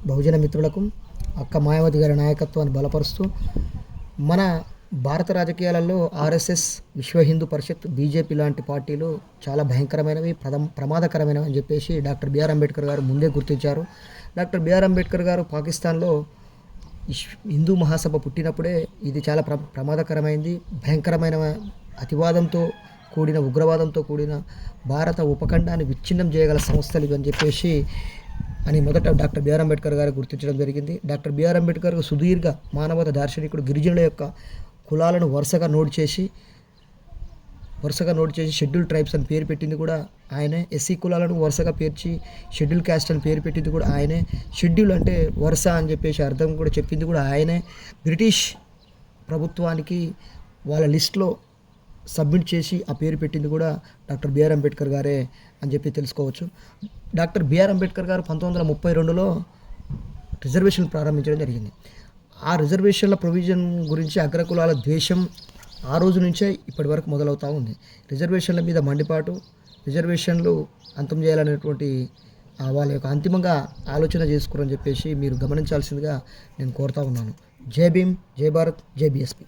బహుజన మిత్రులకు అక్క మాయావతి గారి నాయకత్వాన్ని బలపరుస్తూ మన భారత రాజకీయాలలో ఆర్ఎస్ఎస్, విశ్వ హిందూ పరిషత్, బీజేపీ లాంటి పార్టీలు చాలా భయంకరమైనవి, ప్రమాదకరమైనవి అని చెప్పేసి డాక్టర్ బిఆర్ అంబేద్కర్ గారు ముందే గుర్తించారు. డాక్టర్ బిఆర్ అంబేద్కర్ గారు పాకిస్తాన్లో హిందూ మహాసభ పుట్టినప్పుడే ఇది చాలా ప్రమాదకరమైంది, భయంకరమైన అతివాదంతో కూడిన, ఉగ్రవాదంతో కూడిన భారత ఉపఖండాన్ని విచ్ఛిన్నం చేయగల సంస్థలు ఇవి అని చెప్పేసి మొదట డాక్టర్ బిఆర్ అంబేద్కర్ గారు గుర్తించడం జరిగింది. డాక్టర్ బిఆర్ అంబేద్కర్ సుదీర్ఘ మానవత దార్శనికుడు. గిరిజనుల యొక్క కులాలను వరుసగా నోట్ చేసి షెడ్యూల్ ట్రైబ్స్ అని పేరు పెట్టింది కూడా ఆయనే. ఎస్సీ కులాలను వరుసగా పేర్చి షెడ్యూల్ క్యాస్ట్ అని పేరు పెట్టింది కూడా ఆయనే. షెడ్యూల్ అంటే వరుస అని చెప్పేసి అర్థం కూడా చెప్పింది కూడా ఆయనే. బ్రిటిష్ ప్రభుత్వానికి వాళ్ళ లిస్ట్లో సబ్మిట్ చేసి ఆ పేరు పెట్టింది కూడా డాక్టర్ బిఆర్ అంబేద్కర్ గారే అని చెప్పి తెలుసుకోవచ్చు. డాక్టర్ బిఆర్ అంబేద్కర్ గారు 1932లో రిజర్వేషన్లు ప్రారంభించడం జరిగింది. ఆ రిజర్వేషన్ల ప్రొవిజన్ గురించి అగ్రకులాల ద్వేషం ఆ రోజు నుంచే ఇప్పటి వరకు మొదలవుతూ ఉంది. రిజర్వేషన్ల మీద మండిపాటు, రిజర్వేషన్లు అంతం చేయాలనేటువంటి వాళ్ళ యొక్క అంతిమంగా ఆలోచన చేసుకోరని చెప్పేసి మీరు గమనించాల్సిందిగా నేను కోరుతా ఉన్నాను. జై భీమ్, జై భారత్, జై బీఎస్పీ.